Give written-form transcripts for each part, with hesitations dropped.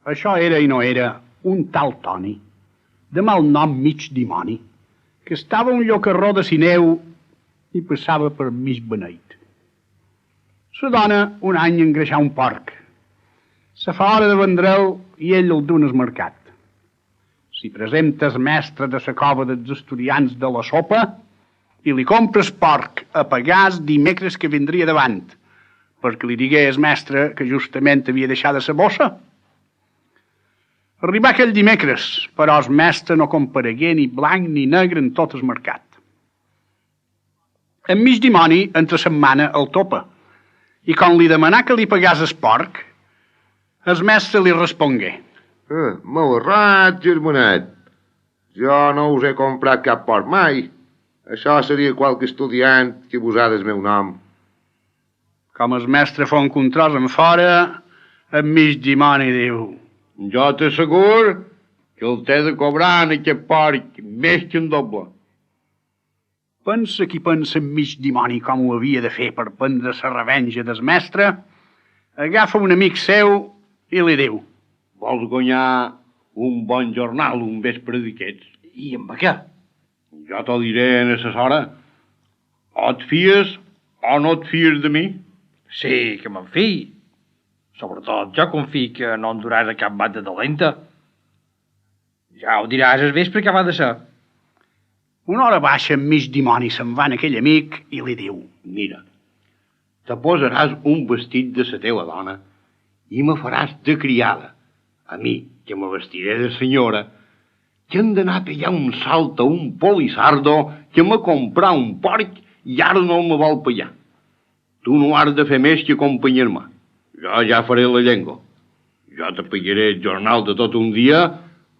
Això era i no era un tal Toni, de mal nom mig dimoni, que estava a un llocarró de Sineu i passava per mig beneit. La dona un any engreixar un porc. Se fa hora de vendre'l i ell el d'un al mercat. Si presentes mestre de la cova dels estudiants de la sopa i li compres porc a pagàs dimecres que vindria davant, perquè li digués mestre que justament havia deixat de sa bossa. Arribà aquell dimecres, però el mestre no comparegué ni blanc ni negre en tot el mercat. En mig dimoni, entre setmana, el topa, i quan li demanà que li pagàs el porc, el mestre li respongué: M'heu errat, germanet. Jo no us he comprat cap porc mai. Això seria qualque estudiant que vos ha del meu nom. Com el mestre fa un contròs en fora, en mig dimoni diu: Jo t'assegur que el t'he de cobrar en aquest porc més que un doble. Pensa qui pensa en mig dimoni com ho havia de fer per prendre la revenja del mestre, agafa un amic seu i li diu: Vols guanyar un bon jornal un vespre d'aquests? I amb què? Jo t'ho diré en assessora. O et fies o no et fies de mi. Sí, que me'n fiï. Sobretot jo confio que no en duràs a cap bat de dolenta. Ja ho diràs al vespre que va de ser. Una hora baixa en mig dimoni se'n va en aquell amic i li diu: Mira, te posaràs un vestit de la teva dona i me faràs de criada. A mi, que me vestiré de senyora, que hem d'anar a pegar un salt a un polissardo que m'ha comprat un porc i ara no me vol pagar. Tu no has de fer més que acompanyar-me. Jo ja faré la llengua. Jo te pagaré el jornal de tot un dia,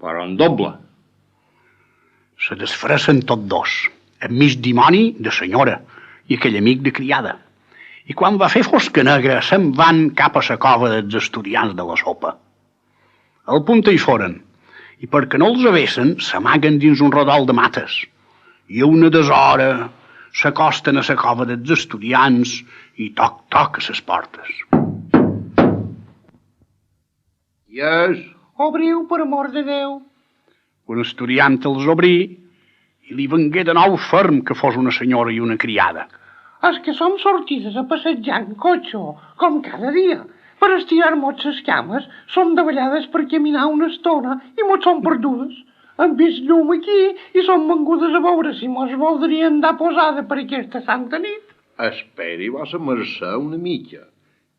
però en doble. Se desfressen tots dos, en mig dimoni de senyora i aquell amic de criada. I quan va fer fosca negra se'n van cap a la cova dels estudiants de la sopa. Al punt hi foren, i perquè no els avessen s'amaguen dins un rodol de mates, i a una deshora s'acosten a la cova dels estudiants i toc a les portes. Qui és? Obriu, per amor de Déu. Un estudiant els obrí i li vengué de nou ferm que fos una senyora i una criada. És que som sortides a passejar en cotxo, com cada dia. Per estirar-nos les cames, som davallades per caminar una estona i mos som perdudes. Hem vist llum aquí i som vengudes a veure si mos voldrien dar posada per aquesta santa nit. Esperi vossa mercè una mica,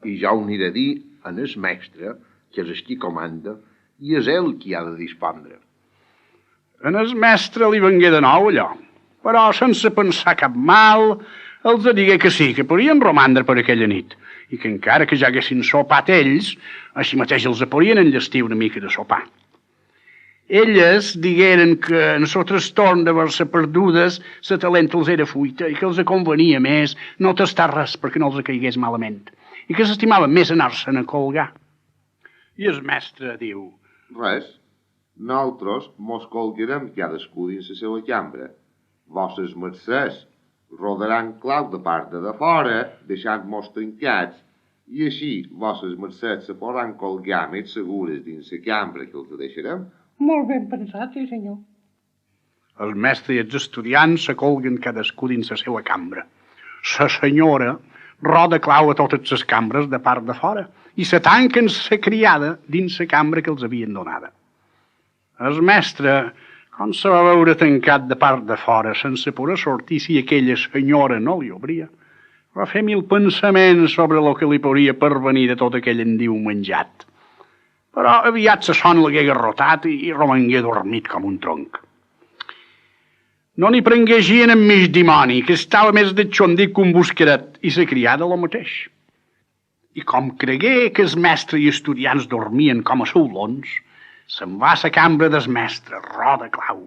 i ja ho aniré a dir en el mestre, que és el qui comanda, i és ell qui ha de dispondre. En el mestre li vengué de nou allò, però sense pensar cap mal, els digué que sí, que podien romandre per aquella nit, i que encara que ja haguessin sopat ells, així mateix els podien enllestir una mica de sopar. Elles digueren que en el trastorn d'haver-se perdudes, la talenta els era fuita i que els convenia més no tastar res perquè no els caigués malament, i que s'estimaven més anar-se'n a colgar. I el mestre diu: Res, nosaltres mos colgarem cadascú dins la seva cambra. Vosses mercès rodaran clau de part de fora, deixant-mos trencats, i així vosses mercès se podran colgar més segures dins la cambra que els deixarem. Molt ben pensat, sí senyor. El mestre i els estudiants se colguen cadascú dins la seva cambra. La senyora roda clau a totes les cambres de part de fora i se tanquen la criada dins la cambra que els havien donada. El mestre, com se va veure tancat de part de fora sense poder sortir si aquella senyora no li obria, va fer mil pensaments sobre el que li podria pervenir de tot aquell endiu menjat. Però aviat la son l'hagué garrotat i romangué dormit com un tronc. No n'hi prengué gent en mig dimoni, que estava més de xondic que un busqueret, i la criada lo mateix. I com cregué que el mestre i estudiants dormien com a saulons, se'n va a la cambra del mestre, roda clau,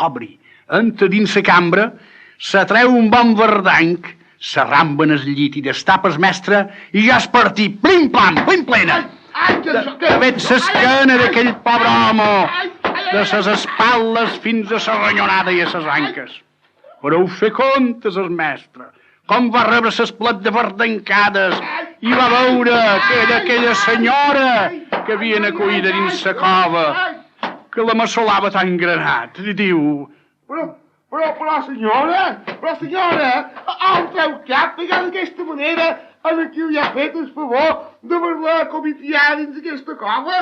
obri, entra dins la cambra, s'atreu un bon verdanc, s'arramba en el llit i destapa el mestre i ja es partí, plim-plam, plim plena. De vet s'esquena d'aquell pobre home, de ses espatlles fins a la ronyonada i a ses anques. Però ho fer comptes el mestre, com va rebre ses plet de verdancades i va veure que era aquella senyora que havien acollit dins la cova, que la massolava tan granat. I diu... Però, senyora, on treu cap pegar d'aquesta manera en qui li ha fet el favor d'haver-la comitiar dins aquesta cova?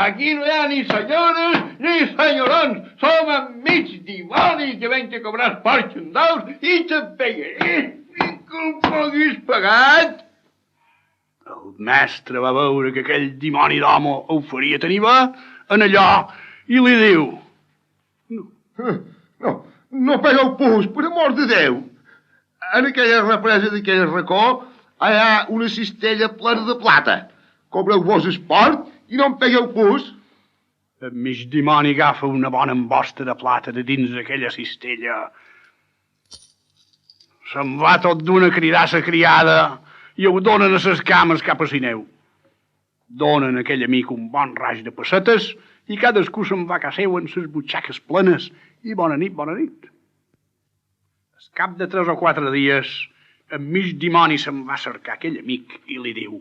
Aquí no hi ha ni senyores ni senyorons. Som enmig dimoni que venc a cobrar els porcs en daus i te pegaré i que el puguis pagat. El mestre va veure que aquell dimoni d'home ho faria tenir bé en allò i li diu... No pegueu pus, per amor de Déu. En aquella represa d'aquell racó hi ha una cistella plena de plata. Cobreu-vos esport i no em pegueu pus. El mig dimoni agafa una bona embosta de plata de dins d'aquella cistella. Se'n va tot d'una cridar a la criada i ho donen a ses cames cap a Sineu. Donen a aquell amic un bon raig de pessetes i cadascú se'n va a casa seu amb ses butxaques plenes i bona nit, bona nit. Al cap de 3 o 4 dies, el mig dimoni se'n va cercar aquell amic i li diu: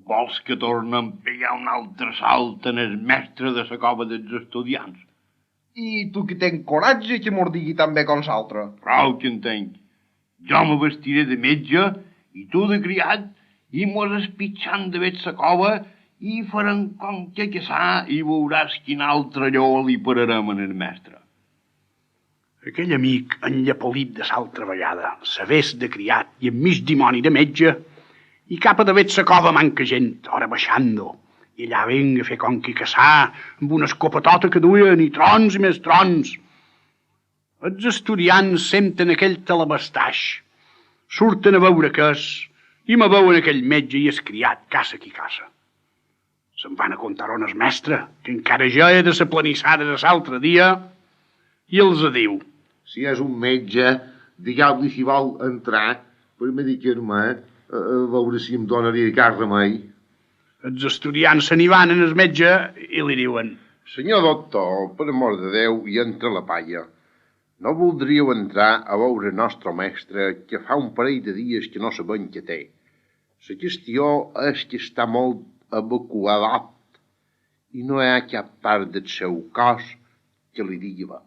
Vols que torni a pegar un altre salt en el mestre de la cova dels estudiants? I tu que tens coratge que mos digui tan bé com l'altre. Prou que en tenc. Jo me vestiré de metge i tu de criat i mos espitxant de veig la cova i farem com que sa i veuràs quin altre lleó li pararem en el mestre. Aquell amic, enllapolit de l'altra vegada, s'avés de criat i amb mig dimoni de metge, i cap a de veig la cova manca gent, ora baixant-ho, i allà venga a fer com que caçar, amb una escopetota que duien, i trons i més trons. Els estudiants senten aquell talabastaix, surten a veure què és, i me veuen aquell metge i es criat, caça qui caça. Se'n van a contar on el mestre, que encara ja era la planissada de l'altre dia, i els diu: Si és un metge, digueu-li si vol entrar per medicar-me, a veure si em donaria cap remei. Els estudiants se n'hi van en el metge i li diuen: Senyor doctor, per amor de Déu, i entra la palla. No voldríeu entrar a veure el nostre mestre, que fa un parell de dies que no sabem què té. La qüestió és que està molt evacuat i no hi ha cap part del seu cos que li digui bé.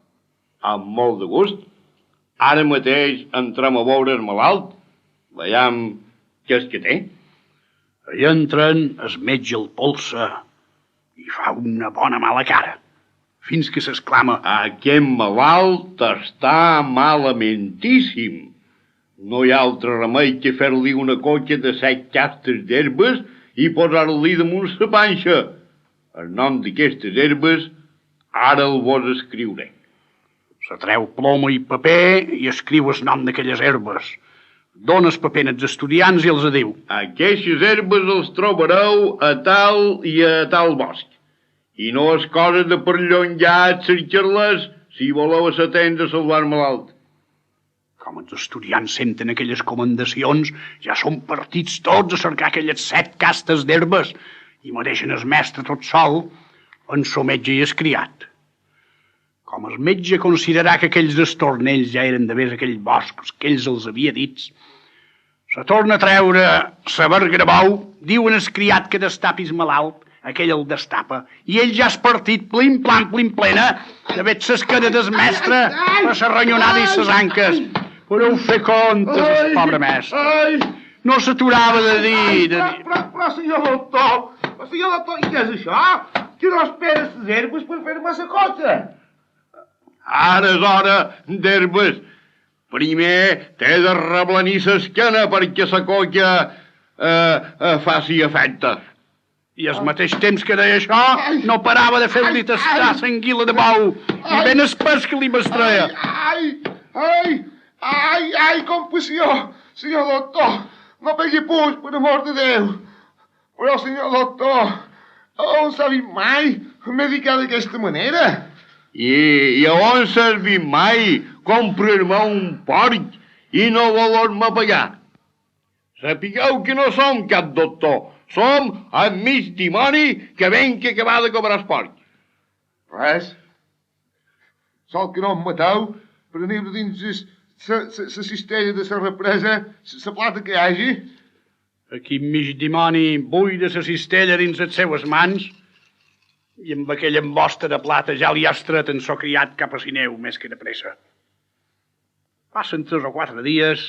Amb molt de gust. Ara mateix entrem a veure el malalt. Veiem què és que té. I entren, es metge el polsa i fa una bona mala cara, fins que s'exclama: Aquest malalt està malamentíssim. No hi ha altre remei que fer-li una cotxa de 7 castes d'herbes i posar-li damunt la panxa. El nom d'aquestes herbes ara el vos escriuré. Se treu ploma i paper i escriu el nom d'aquelles herbes. Dona el paper als estudiants i els diu: Aquestes herbes els trobareu a tal i a tal bosc. I no és cosa de perllongar cercar-les si voleu atendre a salvar malalt. Com els estudiants senten aquelles comendacions, ja són partits tots a cercar aquelles 7 castes d'herbes i me deixen el mestre tot sol, en so metge i es criat. Com el metge considerà que aquells estornells ja eren de més aquell bosc que ells els havia dits, se torna a treure sa verga de bou, diuen el criat que destapis malalt, aquell el destapa, i ell ja és partit plim plena, de veig ses cadetes mestre, a sa ronyonada i ses anques. Podeu fer comptes, pobre mestre. No s'aturava de dir... Però, senyor doctor, i què és això? Que no esperes les herbes per fer-me la cosa? Ara és hora d'herbes. Primer t'he de reblanir l'esquena perquè la colla faci efecte. I al mateix temps que deia això, no parava de fer-li tastar l'anguila de bou i ben espès que li mestreia. Ai, compassió, senyor doctor, no pegui puix, per amor de Déu. Però, senyor doctor, on s'ha vist mai medicar d'aquesta manera? I on s'has vist mai comprar-me un porc i no voler-me pagar? Sapigueu que no som cap doctor, som el mig dimoni que ven que acabar de cobrar el porc. Res. Sol que no em mateu per anar dins la cistella de la represa, la plata que hi hagi. Aquí mig dimoni buida la cistella dins les seues mans i amb aquella embosta de plata ja li ha estret en so criat cap a Sineu més que de pressa. Passen 3 o 4 dies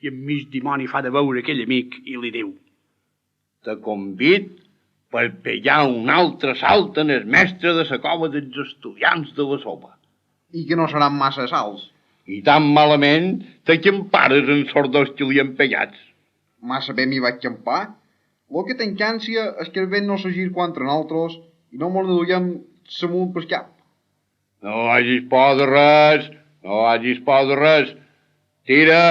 i en mig dimoni fa de veure aquell amic i li diu: te convid per pegar un altre salt en el mestre de la cova dels estudiants de la sopa. I que no seran massa salts. I tan malament te empares en sordos que li han pegats. Massa bé m'hi vaig campar. Lo que tenc ànsia és que el vent no s'agir contra nosaltres i no mos duguem samunt pel cap. No hagis por de res, no hagis por de res. Tira,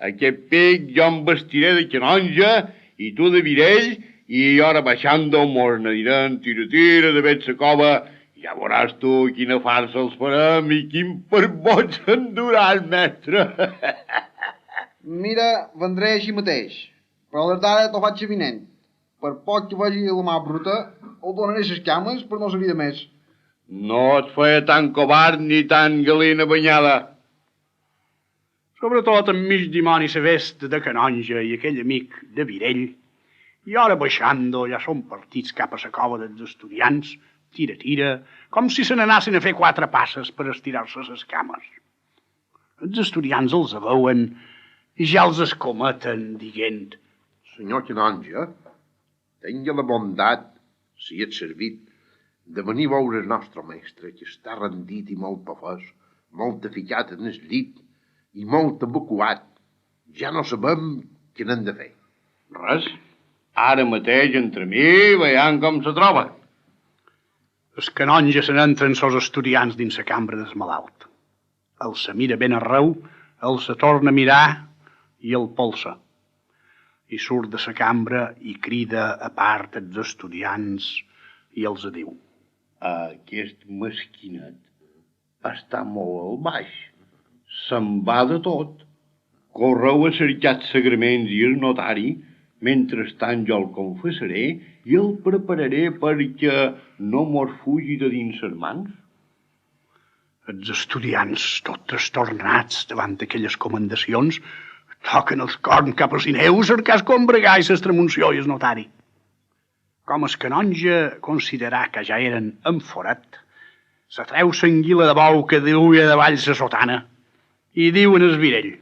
aquest pic jo em vestiré de canonja i tu de virell i ara baixant mos n'anirem tira de veig la cova i ja veuràs tu quina farsa els farem i quin per boig s'endurà el mestre. Mira, vendré així mateix, però les d'ara t'ho faig evident. Per poc que vegi la mà bruta, o donaré les cames per no servir de més. No et feia tan covard ni tan galina banyada. Sobretot enmig dimoni la vest de canonja i aquell amic de virell, i ara baixant-ho ja són partits cap a la cova dels estudiants, tira, com si se n'anassin a fer 4 passes per estirar-se les cames. Els estudiants els veuen i ja els escometen, dient: Senyor canonge, tingui la bondat, si ets servit, de venir a veure el nostre mestre, que està rendit i molt pafós, molt aficat en el llit i molt evacuat. Ja no sabem què n'hem de fer. Res, ara mateix entre mi veiem com se troba. Els canonges se n'entren els estudiants dins la cambra del malalt. El se mira ben arreu, el se torna a mirar i el polsa. I surt de la cambra i crida a part els estudiants i els diu: aquest mesquinet està molt al baix. Se'n va de tot. Correu a cercar els sagraments i el notari. Mentrestant jo el confessaré i el prepararé perquè no mos fugi de dins les mans. Els estudiants, tots trastornats davant d'aquelles comendacions, toquen els corns cap a Sineu, cercar combregar i s'estremunció i el notari. Com el canonge considerà que ja eren en forat, se treu l'anguila de bou que duia davall la sotana i diu en el virell: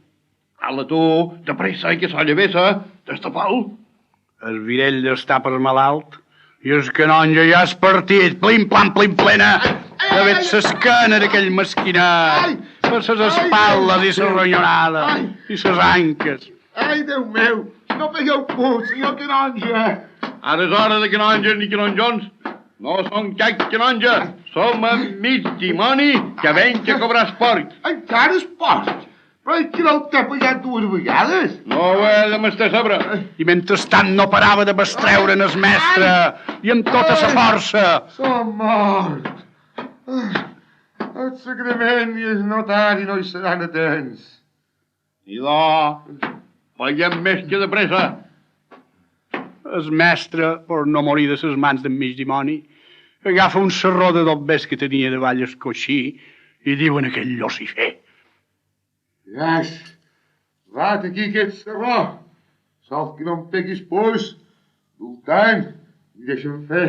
Ala tu, de pressa, que s'ha llevessa, destapau. El virell està per malalt i el canonge ja és partit, plim plena, de veig l'esquena d'aquell mesquinat, per les espatlles i la ronyonada i les anques. Ai, Déu meu, no pegueu punt, senyor canonge. Ara és hora de canonges ni canonjons. No som cap canonge, som mig dimoni que venc a cobrar esport. Encara esport? Però és que no t'he pagat 2 vegades. No ho he de mestre sabre. I mentrestant no parava de bestreure'n el mestre i amb tota la força. Som mort. El sagrament i el notari no hi seran a temps. Idò, veiem més que de pressa. El mestre, per no morir de les mans d'en mig dimoni, agafa un serró de dobbers que tenia davall el coixí i diu en aquell llocifer: Gas, vat aquí aquest serró. Sol que no em peguis pus, voltant, i deixa'm fer.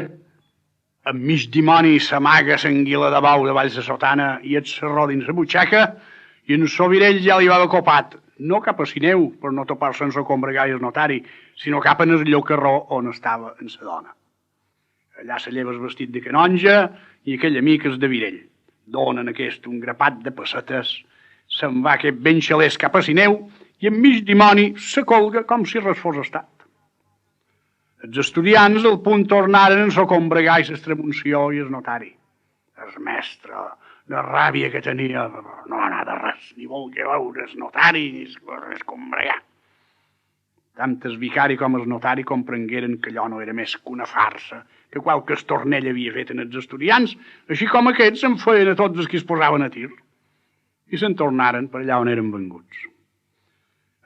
En mig dimoni s'amaga l'anguila de bou davall la sotana i el serró dins la butxaca i en el virell ja li va de copat, no cap a Sineu per no topar-se en la combregar i el notari, sinó cap en el llocarró on estava en sa dona. Allà se lleva el vestit de canonja i aquell amic és de virell. Donen aquest un grapat de pessetes, se'n va aquest ben xalès cap a Sineu i en mig dimoni se colga com si res fos estat. Els estudiants al punt tornaren en so combregar i s'estremunció i el notari. El mestre, la ràbia que tenia, no anar de res, ni volgué veure el notari ni el combregar. Tant el vicari com el notari comprengueren que allò no era més que una farsa, que qualque estornell havia fet en els estudiants, així com aquests se'n feien a tots els que es posaven a tir. I se'n tornaren per allà on eren venguts.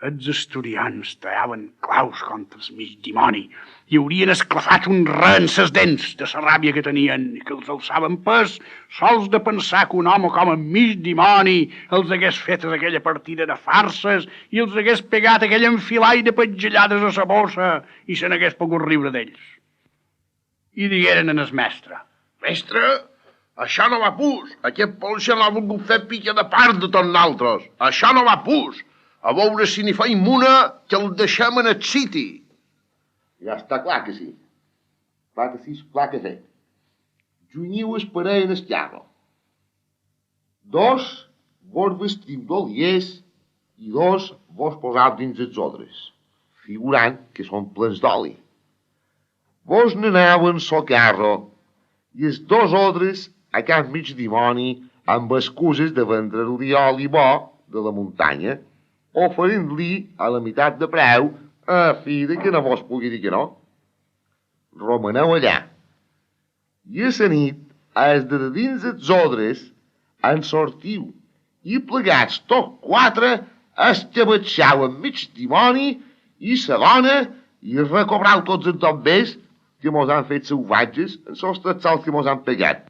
Els estudiants tallaven claus contra el mig dimoni i haurien esclafat un re en ses dents de la ràbia que tenien i que els alçaven pes sols de pensar que un home com el mig dimoni els hagués fet aquella partida de farses i els hagués pegat aquell enfilall de petjallades a la bossa i se n'hagués pogut riure d'ells. I digueren en el mestre: Mestre, això no va pus. Aquest polxa l'ha volgut fer pica de part de tots nosaltres. Això no va pus. A veure si n'hi feim una que el deixem en el siti. Ja està clar que sí. Clar que sí, clar que sí. Junyiu es parell en el carro. 2 vos vestiu d'oliers i 2 vos posau dins els odres, figurant que són plens d'oli. Vos n'aneu en so carro i els 2 odres a cap mig dimoni amb excuses de vendre-li oli bo de la muntanya, oferint-li a la meitat de preu a fi de que no vos pugui dir que no. Romaneu allà. I a la nit, els de dins els odres en sortiu i plegats tots 4 escabatxau en mig dimoni i la dona i recobrau tots els tombers que mos han fet salvatges en sos tatsals que mos han pegat.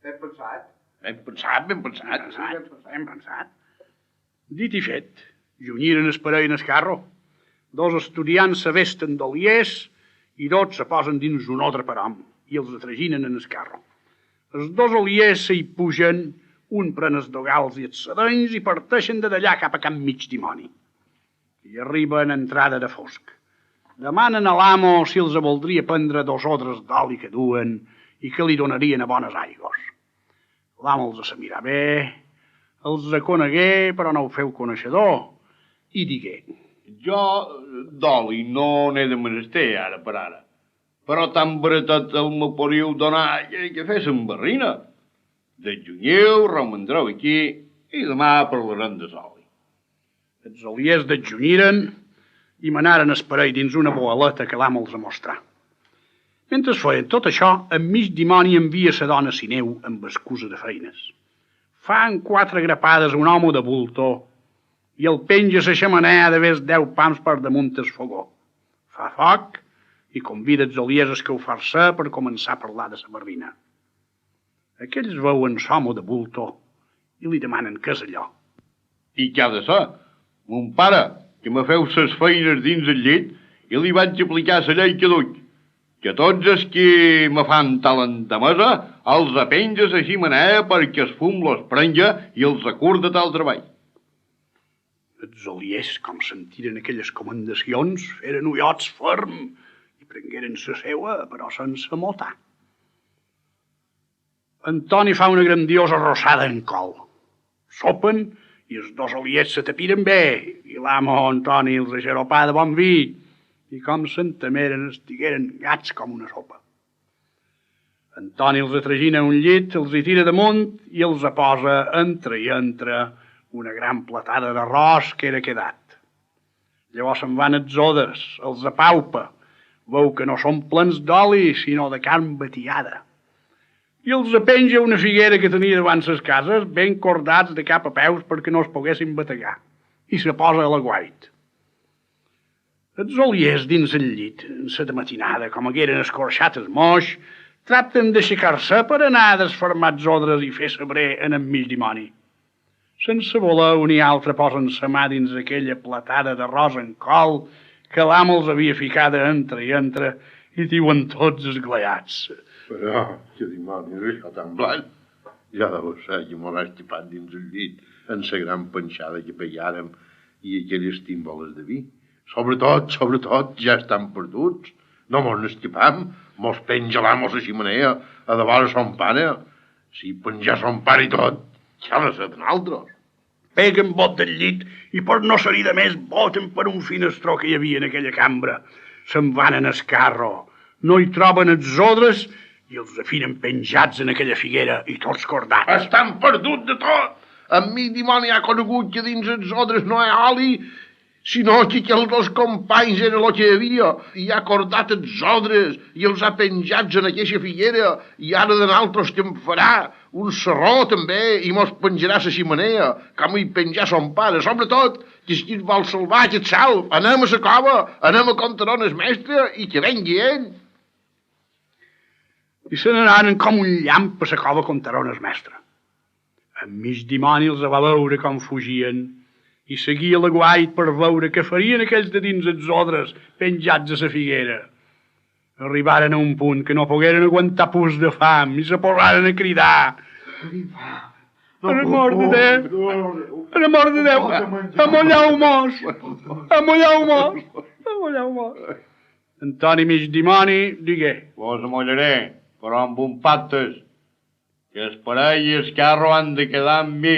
Ben pensat. Ben pensat, ben pensat. Ben pensat. Dit i fet, junyiren el parell en el carro. 2 estudiants se vesten d'oliers i 2 se posen dins un altre parom i els atraginen en el carro. Els 2 oliers s'hi pugen, un pren els dogals i els sedenys i parteixen de d'allà cap a Can Mig Dimoni. I arriben a entrada de fosc. Demanen a l'amo si els voldria prendre 2 odres d'oli que duen i que li donarien a bones aigües. L'amo els se mirà bé, els conegué, però no ho feu coneixedor, i digué: Jo d'oli no n'he de menester ara per ara, però tan baratet el me podríeu donar que féssim barrina. Desjunyiu, romandreu aquí i demà parlarem de l'oli. Els oliers desjunyiren i manaren el parell dins una boaleta que l'amo els mostrà. Mentre feien tot això, en Mig Dimoni envia la dona Sineu amb excusa de feines. Fan 4 grapades a un home de bulto i el penja a la xemeneia de més 10 pams per damunt el fogó. Fa foc i convida els oliers a escalfar-se per començar a parlar de la barrina. Aquells veuen l'home de bulto i li demanen què és allò. I què ha de ser? Mon pare, que me feu ses feines dins el llit i li vaig aplicar la llei que duc, que tots els que me fan talentamesa els apenges a ximenea perquè el fum los prenja i els acurda tal treball. Els oliers, com sentiren aquelles comendacions, feren ullots ferm i prengueren la seua, però sense motar. Antoni fa una grandiosa rossada en col. Sopen i els 2 oliers se tapiren bé i l'amo Antoni els aixaropà de bon vi i com s'entameren estigueren gats com una sopa. Antoni els atragina a un llit, els hi tira damunt i els posa entre i entre una gran platada d'arròs que era quedat. Llavors se'n van els odres, els apaupa, veu que no són plens d'oli, sinó de carn batiada. I els apenja una figuera que tenia davant ses cases, ben cordats de cap a peus perquè no es poguessin bategar, i se posa a l'aguait. Els oliers dins el llit, en la matinada, com hagueren escorxat el moix, tracten d'aixecar-se per anar a desfermar els odres i fer sabrer en el Mig Dimoni. Sense voler, un i altre posen sa mà dins aquella platada d'arròs en col que l'amo els havia ficada entre i entre i diuen tots esglaiats: Però, que dimonis, això tan blanc. Ja deu ser que m'ho has tapat dins el llit en la gran penjada que pegàrem i aquelles tímboles de vi. Sobretot, ja estan perduts. No mos n'escapam, mos penja l'amo a la ximenea a davant son pare. Si penjar son pare i tot, ja no sé de nosaltres. Peguen bot del llit i per no ser-hi de més boten per un finestró que hi havia en aquella cambra. Se'n van en el carro, no hi troben els odres i els afinen penjats en aquella figuera i tots cordats. Estan perduts de tot. En mi dimoni ha conegut que dins els odres no hi ha oli. sinó que aquells dos companys era el que hi havia, i ha cordat els odres, i els ha penjats en aquesta figuera, i ara de naltros que em farà un serró també, i mos penjarà la ximenea, com hi penjar son pare, sobretot, que si vol salvar aquest salt, anem a la cova, anem a contar on el mestre, i que vengui ell. I se n'anaren com un llamp a la cova contra on el mestre. En mig dimoni els va veure com fugien, i seguia l'aguait per veure què farien aquells de dins els odres penjats a la figuera. Arribaren a un punt que no pogueren aguantar pus de fam i se posaren a cridar. En amor de Déu, en amor de Déu, amolleu-mos, amolleu-mos, amolleu-mos. Antoni mig dimoni digué. Vos amollaré, però amb un pactes, que els parelles carro han de quedar amb mi,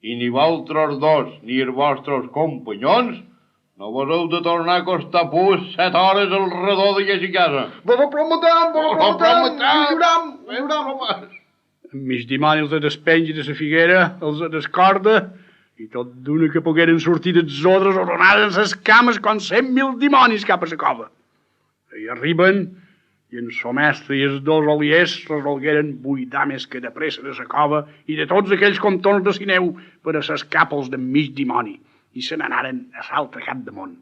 i ni vosaltres dos ni els vostres companyons no vos heu de tornar a costar pus 7 hores al redor d'aquesta casa. Vos ho prometem, juram. En mig dimoni els despenja de la figuera, els descorda, i tot d'una que pogueren sortir dels odres ordenaren les cames com 100.000 dimonis cap a la cova. I arriben, i en so mestre i els dos oliers resolgueren buidar més que de pressa de la cova i de tots aquells contorns de Sineu per a ses capes d'en mig dimoni, i se n'anaren a l'altre cap de món.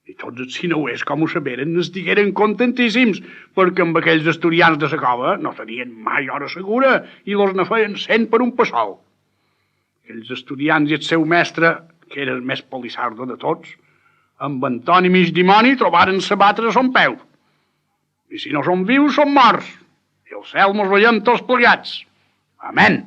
I tots els sineuers, com ho saberen, estigueren contentíssims, perquè amb aquells asturians de la cova no tenien mai hora segura i los ne feien 100 per un passol. Aquells estudiants i el seu mestre, que era el més polissardo de tots, amb Antoni mig dimoni trobaren s'abatre a son peu. I si no som vius, som morts. I al cel mos veiem tots plegats. Amén.